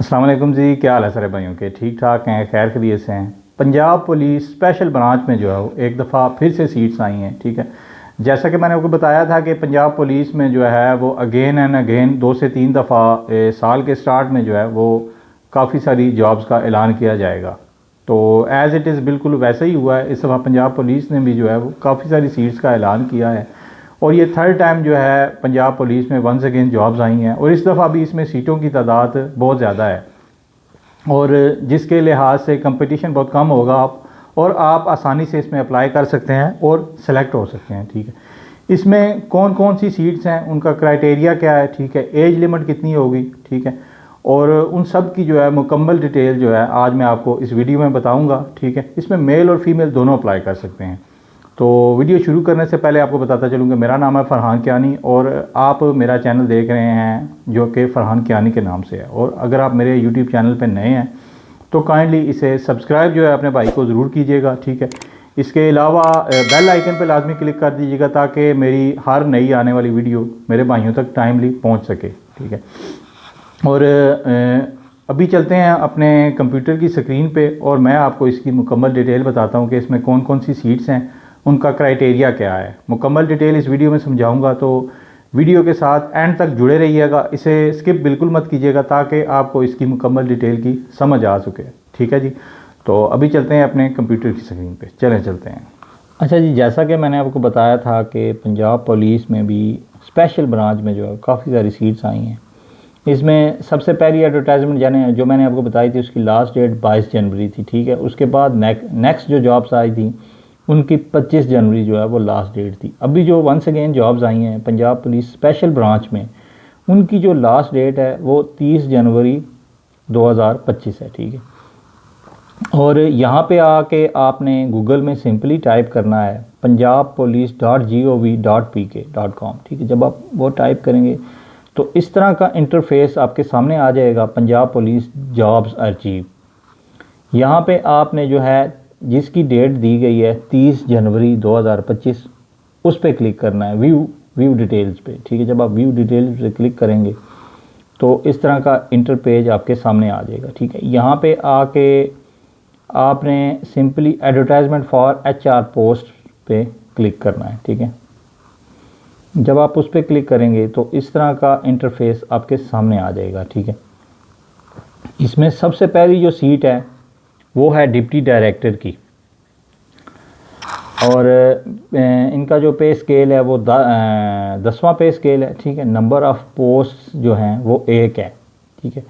अस्सलाम वालेकुम जी, क्या हाल है सारे भाइयों के? ठीक ठाक हैं, खैर खैरियत से हैं। पंजाब पुलिस स्पेशल ब्रांच में जो है वो एक दफ़ा फिर से सीट्स आई हैं। ठीक है, जैसा कि मैंने आपको बताया था कि पंजाब पुलिस में जो है वो अगेन एंड अगेन 2 से 3 दफ़ा साल के स्टार्ट में जो है वो काफ़ी सारी जॉब्स का ऐलान किया जाएगा। तो एज़ इट इज़ बिल्कुल वैसा ही हुआ है। इस दफ़ा पंजाब पुलिस ने भी जो है वो काफ़ी सारी सीट्स का ऐलान किया है और ये थर्ड टाइम जो है पंजाब पुलिस में वंस अगेन जॉब्स आई हैं और इस दफ़ा भी इसमें सीटों की तादाद बहुत ज़्यादा है और जिसके लिहाज से कंपटीशन बहुत कम होगा और आप आसानी से इसमें अप्लाई कर सकते हैं और सेलेक्ट हो सकते हैं। ठीक है, इसमें कौन कौन सी सीट्स हैं, उनका क्राइटेरिया क्या है, ठीक है, एज लिमिट कितनी होगी, ठीक है, और उन सब की जो है मुकम्मल डिटेल जो है आज मैं आपको इस वीडियो में बताऊंगा। ठीक है, इसमें मेल और फीमेल दोनों अप्लाई कर सकते हैं। तो वीडियो शुरू करने से पहले आपको बताता चलूँगा, मेरा नाम है फरहान कियानी और आप मेरा चैनल देख रहे हैं जो कि फरहान कियानी के नाम से है। और अगर आप मेरे यूट्यूब चैनल पर नए हैं तो काइंडली इसे सब्सक्राइब जो है अपने भाई को ज़रूर कीजिएगा। ठीक है, इसके अलावा बेल आइकन पर लाजमी क्लिक कर दीजिएगा ताकि मेरी हर नई आने वाली वीडियो मेरे भाइयों तक टाइमली पहुँच सके। ठीक है, और अभी चलते हैं अपने कंप्यूटर की स्क्रीन पे और मैं आपको इसकी मुकम्मल डिटेल बताता हूँ कि इसमें कौन कौन सी सीट्स हैं, उनका क्राइटेरिया क्या है। मुकम्मल डिटेल इस वीडियो में समझाऊंगा, तो वीडियो के साथ एंड तक जुड़े रहिएगा, इसे स्किप बिल्कुल मत कीजिएगा ताकि आपको इसकी मुकम्मल डिटेल की समझ आ सके। ठीक है जी, तो अभी चलते हैं अपने कंप्यूटर की स्क्रीन पे, चलते हैं। अच्छा जी, जैसा कि मैंने आपको बताया था कि पंजाब पुलिस में भी स्पेशल ब्रांच में जो है काफ़ी सारी सीट्स आई हैं। इसमें सबसे पहली एडवर्टाइजमेंट जो मैंने आपको बताई थी उसकी लास्ट डेट 22 जनवरी थी। ठीक है, उसके बाद नेक्स्ट जो जॉब्स आई थी उनकी 25 जनवरी जो है वो लास्ट डेट थी। अभी जो वंस अगेन जॉब्स आई हैं पंजाब पुलिस स्पेशल ब्रांच में, उनकी जो लास्ट डेट है वो 30 जनवरी 2025 है। ठीक है, और यहाँ पे आके आपने गूगल में सिंपली टाइप करना है punjabpolice.gov.pk.com। ठीक है, जब आप वो टाइप करेंगे तो इस तरह का इंटरफेस आपके सामने आ जाएगा, पंजाब पुलिस जॉब्स अर्चीव। यहाँ पे आपने जो है जिसकी डेट दी गई है 30 जनवरी 2025 उस पर क्लिक करना है, व्यू डिटेल्स पे। ठीक है, जब आप व्यू डिटेल्स पे क्लिक करेंगे तो इस तरह का इंटरपेज आपके सामने आ जाएगा। ठीक है, यहाँ पे आके आपने simply advertisement for HR post पे क्लिक करना है। ठीक है, जब आप उस पर क्लिक करेंगे तो इस तरह का इंटरफेस आपके सामने आ जाएगा। ठीक है, इसमें सबसे पहली जो सीट है वो है डिप्टी डायरेक्टर की और इनका जो पे स्केल है वो 10वां पे स्केल है। ठीक है, नंबर ऑफ़ पोस्ट जो हैं वो 1 है। ठीक है,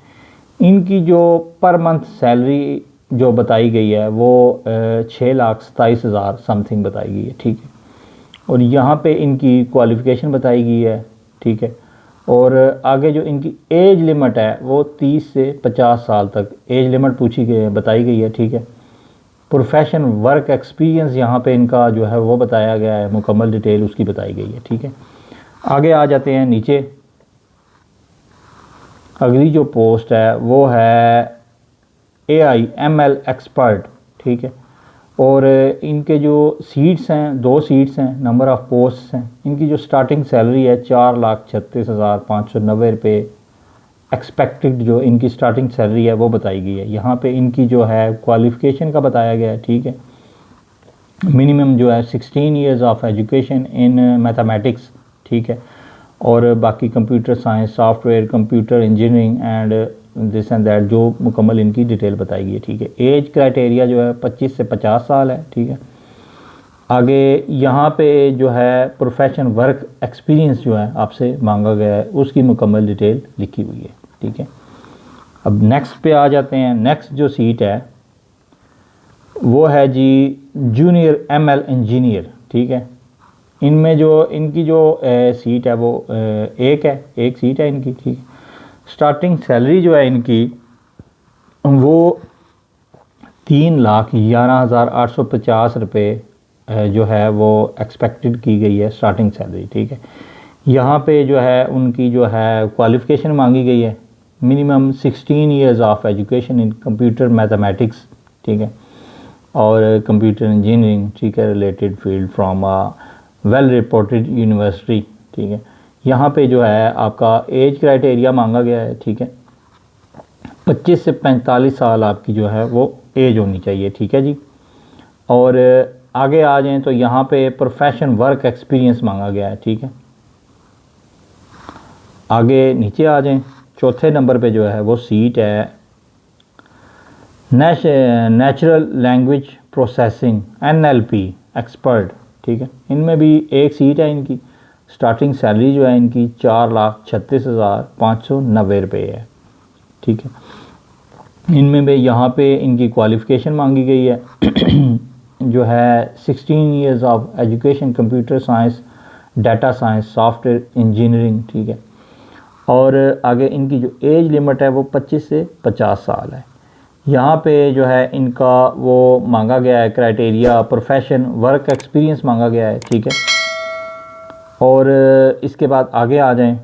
इनकी जो पर मंथ सैलरी जो बताई गई है वो 6,27,000 समथिंग बताई गई है। ठीक है, और यहाँ पे इनकी क्वालिफ़िकेशन बताई गई है। ठीक है, और आगे जो इनकी एज लिमिट है वो 30 से 50 साल तक एज लिमिट बताई गई है। ठीक है, प्रोफेशन वर्क एक्सपीरियंस यहाँ पे इनका जो है वो बताया गया है, मुकम्मल डिटेल उसकी बताई गई है। ठीक है, आगे आ जाते हैं नीचे। अगली जो पोस्ट है वो है AI/ML एक्सपर्ट। ठीक है, और इनके जो सीट्स हैं 2 सीट्स हैं, नंबर ऑफ़ पोस्ट हैं। इनकी जो स्टार्टिंग सैलरी है 4,36,590 रुपये एक्सपेक्टेड जो इनकी स्टार्टिंग सैलरी है वो बताई गई है। यहाँ पे इनकी जो है क्वालिफ़िकेशन का बताया गया है। ठीक है, मिनिमम जो है 16 years of education in mathematics. ठीक है, और बाकी computer science, software, computer engineering and this and that जो मुकम्मल इनकी डिटेल बताई गई है। ठीक है, एज क्राइटेरिया जो है 25 से 50 साल है। ठीक है, आगे यहाँ पे जो है प्रोफेशन वर्क एक्सपीरियंस जो है आपसे मांगा गया है उसकी मुकम्मल डिटेल लिखी हुई है। ठीक है, अब नेक्स्ट पे आ जाते हैं। नेक्स्ट जो सीट है वो है जी जूनियर ML इंजीनियर। ठीक है, इनमें जो इनकी जो सीट है वो एक सीट है इनकी। ठीक है, स्टार्टिंग सैलरी जो है इनकी वो 3,11,850 रुपये जो है वो एक्सपेक्टेड की गई है स्टार्टिंग सैलरी। ठीक है, यहाँ पे जो है उनकी जो है क्वालिफ़िकेशन मांगी गई है, minimum 16 years of education in computer mathematics. ठीक है, और कंप्यूटर इंजीनियरिंग। ठीक है, related field from well reported university. ठीक है, यहाँ पे जो है आपका एज क्राइटेरिया मांगा गया है। ठीक है, 25 से 45 साल आपकी जो है वो एज होनी चाहिए, ठीक है जी। और आगे आ जाएं तो यहाँ पे प्रोफेशन वर्क एक्सपीरियंस मांगा गया है, ठीक है। आगे नीचे आ जाएं, चौथे नंबर पे जो है वो सीट है natural language processing NLP expert, ठीक है। इनमें भी एक सीट है इनकी। स्टार्टिंग सैलरी जो है इनकी 4,36,590 रुपये है, ठीक है। इनमें भी यहाँ पे इनकी क्वालिफ़िकेशन मांगी गई है जो है 16 years of education, computer science, data science, software engineering, ठीक है। और आगे इनकी जो एज लिमिट है वो 25 से 50 साल है। यहाँ पे जो है इनका वो मांगा गया है क्राइटेरिया, प्रोफेशन वर्क एक्सपीरियंस मांगा गया है, ठीक है। और इसके बाद आगे आ जाएं,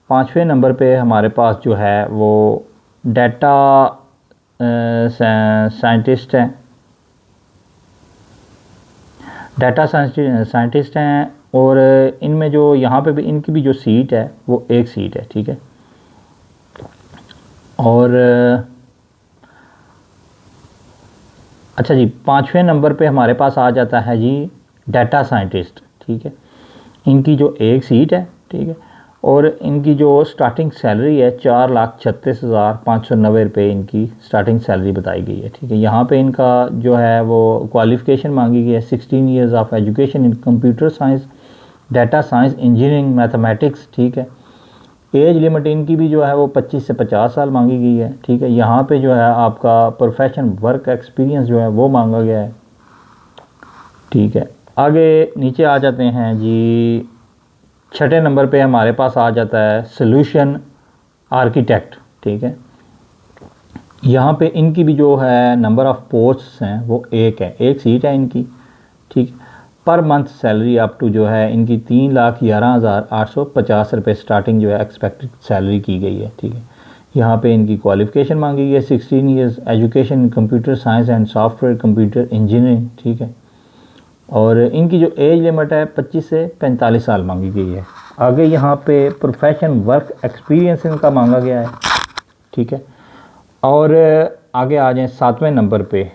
5वें नंबर पे हमारे पास जो है वो डाटा साइंटिस्ट हैं, डाटा साइंटिस्ट हैं। और इनमें जो यहाँ पे भी इनकी भी जो सीट है वो एक सीट है, ठीक है। और अच्छा जी, 5वें नंबर पे हमारे पास आ जाता है जी डाटा साइंटिस्ट, ठीक है। इनकी जो एक सीट है, ठीक है। और इनकी जो स्टार्टिंग सैलरी है 4,36,590 रुपये इनकी स्टार्टिंग सैलरी बताई गई है, ठीक है। यहाँ पे इनका जो है वो क्वालिफ़िकेशन मांगी गई है 16 years of education in computer science, data science, engineering, mathematics, ठीक है। एज लिमिट इनकी भी जो है वो 25 से 50 साल मांगी गई है, ठीक है। यहाँ पे जो है आपका प्रोफेशन वर्क एक्सपीरियंस जो है वो मांगा गया है, ठीक है। आगे नीचे आ जाते हैं जी, 6ठे नंबर पे हमारे पास आ जाता है सॉल्यूशन आर्किटेक्ट, ठीक है। यहाँ पे इनकी भी जो है नंबर ऑफ़ पोस्ट्स हैं वो एक है, एक सीट है इनकी, ठीक। Per month salary up to जो है इनकी 3,11,850 रुपये स्टार्टिंग जो है एक्सपेक्टेड सैलरी की गई है, ठीक है। यहाँ पे इनकी क्वालिफ़िकेशन मांगी गई है 16 years education in computer science and software computer engineering, ठीक है। और इनकी जो एज लिमिट है 25 से 45 साल मांगी गई है। आगे यहाँ पे प्रोफेशन वर्क एक्सपीरियंस इनका मांगा गया है, ठीक है। और आगे आ जाएं 7वें नंबर पे।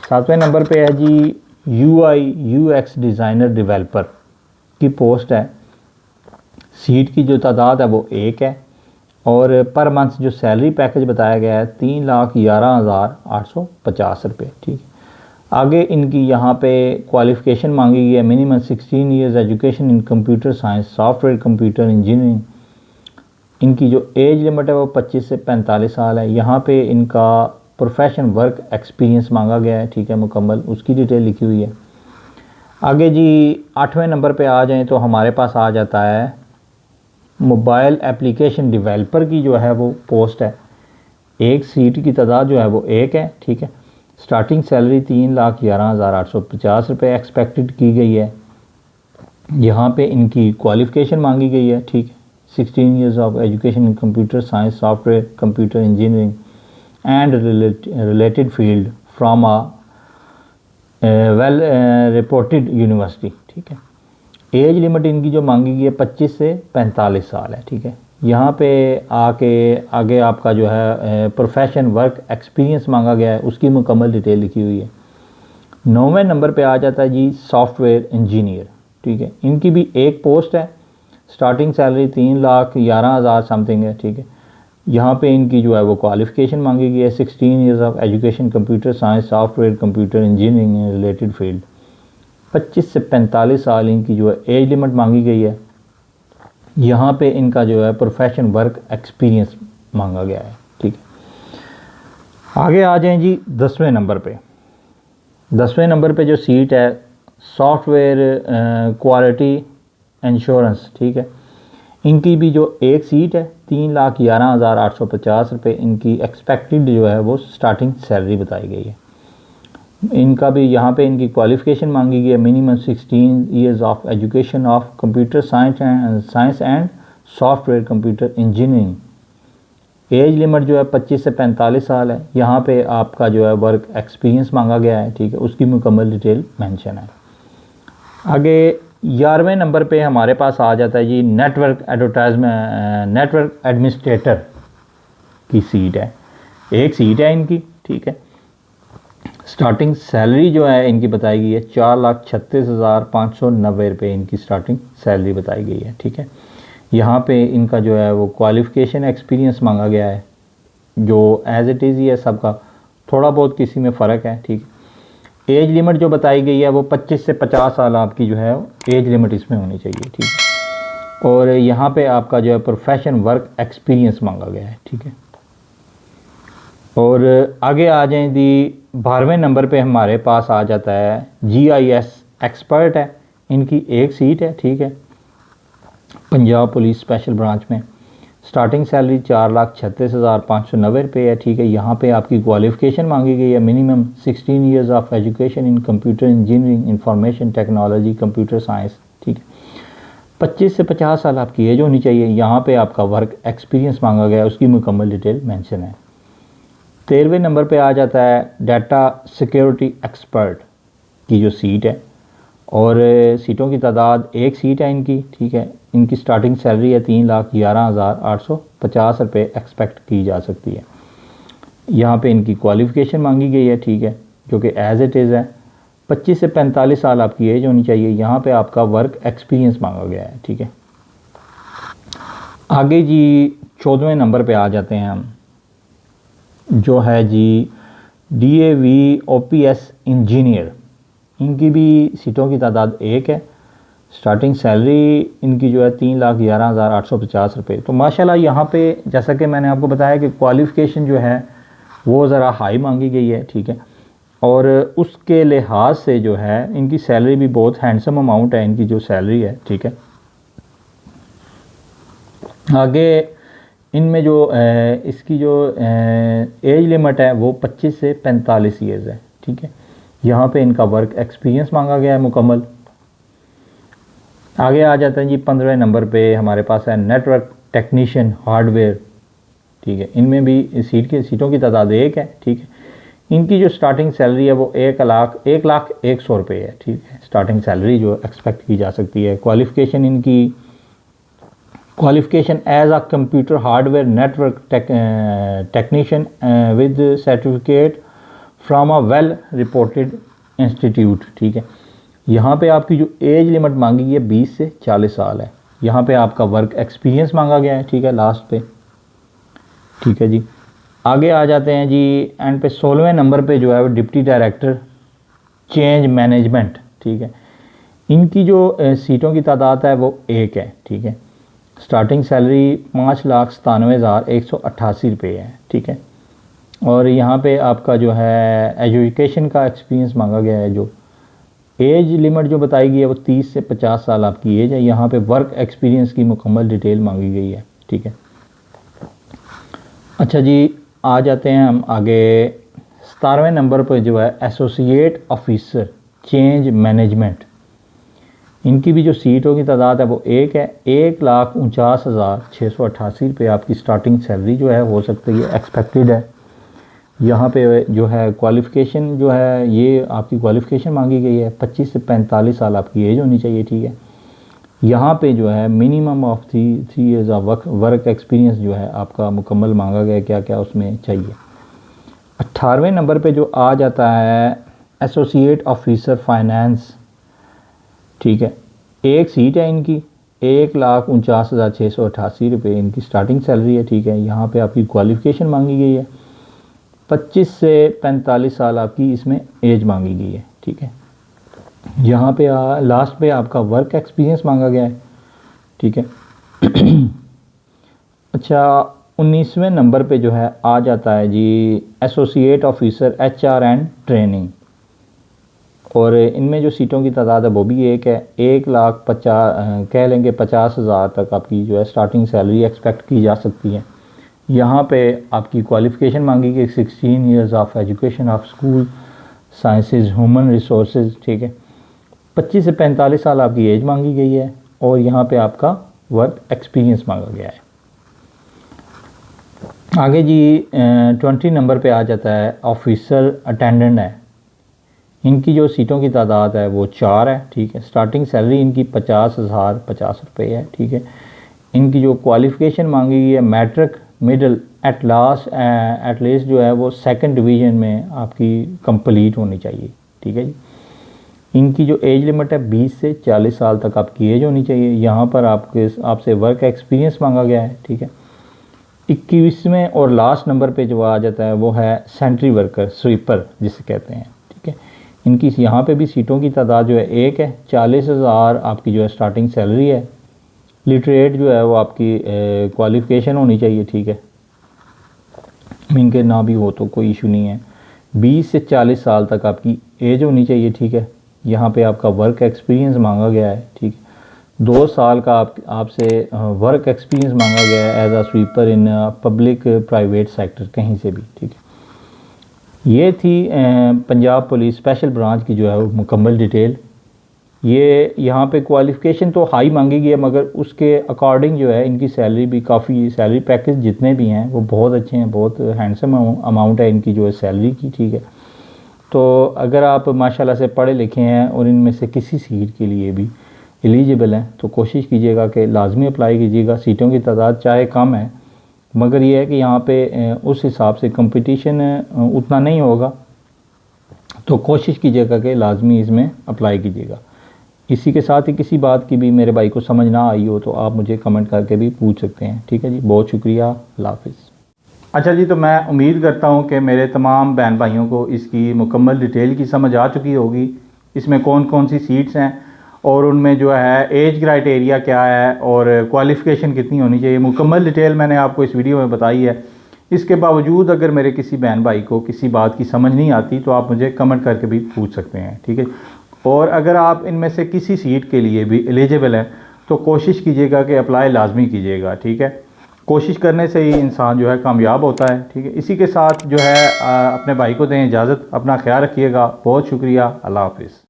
7वें नंबर पे है जी UI UX डिज़ाइनर डेवलपर की पोस्ट है। सीट की जो तादाद है वो एक है। और पर मंथ जो सैलरी पैकेज बताया गया है 3,11,850 रुपये, ठीक है। आगे इनकी यहाँ पे क्वालिफ़िकेशन मांगी गई है minimum 16 years education in computer science, software computer engineering. इनकी जो एज लिमिट है वो 25 से 45 साल है। यहाँ पे इनका प्रोफेशन वर्क एक्सपीरियंस मांगा गया है, ठीक है, मुकम्मल, उसकी डिटेल लिखी हुई है। आगे जी 8वें नंबर पे आ जाएं तो हमारे पास आ जाता है मोबाइल एप्लीकेशन डेवलपर की जो है वो पोस्ट है। एक सीट की तादाद जो है वो एक है, ठीक है। स्टार्टिंग सैलरी 3,11,850 रुपये एक्सपेक्टेड की गई है। यहाँ पे इनकी क्वालिफ़िकेशन मांगी गई है, ठीक है। 16 years of education in computer science, software computer engineering and related field from a well reported university, ठीक है। एज लिमिट इनकी जो मांगी गई है 25 से 45 साल है, ठीक है। यहाँ पे आगे आपका जो है प्रोफेशन वर्क एक्सपीरियंस मांगा गया है, उसकी मुकम्मल डिटेल लिखी हुई है। 9वें नंबर पे आ जाता है जी सॉफ्टवेयर इंजीनियर, ठीक है। इनकी भी एक पोस्ट है। स्टार्टिंग सैलरी 3,11,000 समथिंग है, ठीक है। यहाँ पे इनकी जो है वो क्वालिफ़िकेशन मांगी गई है 16 years of education computer science, software computer engineering related field. 25 से 45 साल इनकी जो है एज लिमिट मांगी गई है। यहाँ पे इनका जो है प्रोफेशन वर्क एक्सपीरियंस मांगा गया है, ठीक है। आगे आ जाएं जी 10वें नंबर पे। 10वें नंबर पे जो सीट है सॉफ्टवेयर क्वालिटी इंश्योरेंस, ठीक है। इनकी भी जो एक सीट है 3,11,850 रुपये इनकी एक्सपेक्टेड जो है वो स्टार्टिंग सैलरी बताई गई है। इनका भी यहाँ पे इनकी क्वालिफ़िकेशन मांगी गई है minimum 16 years of education of computer science and software computer engineering. Age limit जो है 25 से 45 साल है। यहाँ पे आपका जो है वर्क एक्सपीरियंस मांगा गया है, ठीक है, उसकी मुकम्मल डिटेल मेंशन है। आगे 11वें नंबर पे हमारे पास आ जाता है जी नेटवर्क एडमिनिस्ट्रेटर की सीट है। एक सीट है इनकी, ठीक है। स्टार्टिंग सैलरी जो है इनकी बताई गई है 4,36,590 रुपये इनकी स्टार्टिंग सैलरी बताई गई है, ठीक है। यहाँ पे इनका जो है वो क्वालिफ़िकेशन एक्सपीरियंस मांगा गया है, जो एज़ इट इज़ ही है सबका, थोड़ा बहुत किसी में फ़र्क है, ठीक है। एज लिमिट जो बताई गई है वो 25 से 50 साल आपकी जो है एज लिमिट इसमें होनी चाहिए, ठीक है। और यहाँ पे आपका जो है प्रोफेशन वर्क एक्सपीरियंस मांगा गया है, ठीक है। और आगे आ जाएं दी 12वें नंबर पे हमारे पास आ जाता है GIS एक्सपर्ट है, इनकी एक सीट है, ठीक है, पंजाब पुलिस स्पेशल ब्रांच में। स्टार्टिंग सैलरी 4,36,590 रुपये है, ठीक है। यहाँ पे आपकी क्वालिफ़िकेशन मांगी गई है minimum 16 years of education in computer engineering, information technology, computer science, ठीक है। 25 से 50 साल आपकी एज होनी चाहिए। यहाँ पे आपका वर्क एक्सपीरियंस मांगा गया है, उसकी मुकम्मल डिटेल मेंशन है। 13वें नंबर पे आ जाता है डाटा सिक्योरिटी एक्सपर्ट की जो सीट है, और सीटों की तादाद एक सीट है इनकी, ठीक है। इनकी स्टार्टिंग सैलरी है 3,11,850 रुपये एक्सपेक्ट की जा सकती है। यहाँ पे इनकी क्वालिफ़िकेशन मांगी गई है, ठीक है, जो कि एज़ इट इज़ है। 25 से 45 साल आपकी एज होनी चाहिए। यहाँ पे आपका वर्क एक्सपीरियंस मांगा गया है, ठीक है। आगे जी 14वें नंबर पे आ जाते हैं हम, जो है जी DAV OPS इंजीनियर। इनकी भी सीटों की तादाद एक है। स्टार्टिंग सैलरी इनकी जो है 3,11,850 रुपये। तो माशाल्लाह यहाँ पे जैसा कि मैंने आपको बताया कि क्वालिफ़िकेशन जो है वो ज़रा हाई मांगी गई है, ठीक है। और उसके लिहाज से जो है इनकी सैलरी भी बहुत हैंडसम अमाउंट है, इनकी जो सैलरी है, ठीक है। आगे इनमें जो इसकी जो एज लिमिट है वो 25 से 45 ईयर्स है, ठीक है। यहाँ पे इनका वर्क एक्सपीरियंस मांगा गया है मुकम्मल। आगे आ जाते हैं जी 15वें नंबर पे हमारे पास है नेटवर्क टेक्नीशियन हार्डवेयर, ठीक है। इनमें भी सीटों की तादाद एक है, ठीक है। इनकी जो स्टार्टिंग सैलरी है वो 1,01,100 रुपये है, ठीक है। स्टार्टिंग सैलरी जो एक्सपेक्ट की जा सकती है। क्वालिफ़िकेशन इनकी qualification as a computer hardware network technician with certificate from a well reported institute, ठीक है। यहाँ पे आपकी जो एज लिमिट मांगी गई है 20 से 40 साल है। यहाँ पे आपका वर्क एक्सपीरियंस मांगा गया है, ठीक है, लास्ट पे, ठीक है जी। आगे आ जाते हैं जी एंड पे 16वें नंबर पे जो है वो डिप्टी डायरेक्टर चेंज मैनेजमेंट, ठीक है। इनकी जो सीटों की तादाद है वो एक है, ठीक है। स्टार्टिंग सैलरी 5,97,188 रुपये है, ठीक है। और यहाँ पे आपका जो है एजुकेशन का एक्सपीरियंस मांगा गया है। जो एज लिमिट जो बताई गई है वो 30 से 50 साल आपकी एज है। यहाँ पे वर्क एक्सपीरियंस की मुकम्मल डिटेल मांगी गई है, ठीक है। अच्छा जी, आ जाते हैं हम आगे 17वें नंबर पर जो है एसोसिएट ऑफिसर चेंज मैनेजमेंट। इनकी भी जो सीटों की तादाद है वो एक है। 1,49,688 रुपये आपकी स्टार्टिंग सैलरी जो है हो सकती है, एक्सपेक्टेड है। यहाँ पे जो है क्वालिफ़िकेशन जो है ये आपकी क्वालिफ़िकेशन मांगी गई है 25 से 45 साल आपकी एज होनी चाहिए, ठीक है। यहाँ पे जो है minimum of 3 years of work experience जो है आपका मुकम्मल मांगा गया, क्या क्या उसमें चाहिए। 18वें नंबर पे जो आ जाता है एसोसिएट ऑफिसर फाइनेंस, ठीक है। एक सीट है इनकी, 1,49,688 रुपये इनकी स्टार्टिंग सैलरी है, ठीक है। यहाँ पे आपकी क्वालिफ़िकेशन मांगी गई है 25 से 45 साल आपकी इसमें एज मांगी गई है, ठीक है। यहाँ पे लास्ट पे आपका वर्क एक्सपीरियंस मांगा गया है, ठीक है। अच्छा, 19वें नंबर पे जो है आ जाता है जी associate officer HR and training, और इनमें जो सीटों की तादाद है वो भी एक है। 1,50,000 कह लेंगे 50,000 तक आपकी जो है स्टार्टिंग सैलरी एक्सपेक्ट की जा सकती है। यहाँ पे आपकी क्वालिफ़िकेशन मांगी गई 16 years of education of school sciences human resources, ठीक है। 25 से 45 साल आपकी एज मांगी गई है, और यहाँ पे आपका वर्क एक्सपीरियंस मांगा गया है। आगे जी 20 नंबर पे आ जाता है ऑफिसर अटेंडेंट है। इनकी जो सीटों की तादाद है वो 4 है, ठीक है। स्टार्टिंग सैलरी इनकी 50,050 रुपये है, ठीक है। इनकी जो क्वालिफ़िकेशन मांगी गई है मैट्रिक मिडिल एटलीस्ट जो है वो सेकंड डिवीज़न में आपकी कंप्लीट होनी चाहिए, ठीक है जी। इनकी जो एज लिमिट है 20 से 40 साल तक आपकी एज होनी चाहिए। यहाँ पर आपसे वर्क एक्सपीरियंस मांगा गया है, ठीक है। 21वें और लास्ट नंबर पे जो आ जाता है वो है सेंट्री वर्कर, स्वीपर जिसे कहते हैं, ठीक है। इनकी यहाँ पे भी सीटों की तादाद जो है एक है। 40,000 आपकी जो है स्टार्टिंग सैलरी है। लिटरेट जो है वो आपकी क्वालिफ़िकेशन होनी चाहिए, ठीक है। इनके ना भी हो तो कोई इशू नहीं है। 20 से 40 साल तक आपकी एज होनी चाहिए, ठीक है। यहाँ पे आपका वर्क एक्सपीरियंस मांगा गया है, ठीक है। 2 साल का आपसे वर्क एक्सपीरियंस मांगा गया है as a sweeper in public private sector, कहीं से भी, ठीक है। ये थी पंजाब पुलिस स्पेशल ब्रांच की जो है वो मुकम्मल डिटेल। ये यहाँ पे क्वालिफ़िकेशन तो हाई मांगी गई है, मगर उसके अकॉर्डिंग जो है इनकी सैलरी भी काफ़ी, सैलरी पैकेज जितने भी हैं वो बहुत अच्छे हैं, बहुत हैंडसम अमाउंट है इनकी जो है सैलरी की, ठीक है। तो अगर आप माशाल्लाह से पढ़े लिखे हैं और इनमें से किसी सीट के लिए भी एलिजिबल हैं तो कोशिश कीजिएगा कि लाजमी अप्लाई कीजिएगा। सीटों की तादाद चाहे कम है, मगर ये है कि यहाँ पे उस हिसाब से कंपटीशन उतना नहीं होगा, तो कोशिश कीजिएगा कि लाजमी इसमें अप्लाई कीजिएगा। इसी के साथ ही किसी बात की भी मेरे भाई को समझ ना आई हो तो आप मुझे कमेंट करके भी पूछ सकते हैं, ठीक है जी। बहुत शुक्रिया, अल्लाह हाफ़िज़। अच्छा जी, तो मैं उम्मीद करता हूँ कि मेरे तमाम बहन भाइयों को इसकी मुकम्मल डिटेल की समझ आ चुकी होगी। इसमें कौन कौन सी सीट्स हैं और उनमें जो है एज क्राइटेरिया क्या है और क्वालिफ़िकेशन कितनी होनी चाहिए, मुकम्मल डिटेल मैंने आपको इस वीडियो में बताई है। इसके बावजूद अगर मेरे किसी बहन भाई को किसी बात की समझ नहीं आती तो आप मुझे कमेंट करके भी पूछ सकते हैं, ठीक है। और अगर आप इनमें से किसी सीट के लिए भी एलिजिबल हैं तो कोशिश कीजिएगा कि अप्लाई लाजमी कीजिएगा, ठीक है। कोशिश करने से ही इंसान जो है कामयाब होता है, ठीक है। इसी के साथ जो है अपने भाई को दें इजाज़त, अपना ख्याल रखिएगा। बहुत शुक्रिया, अल्लाह हाफ़िज़।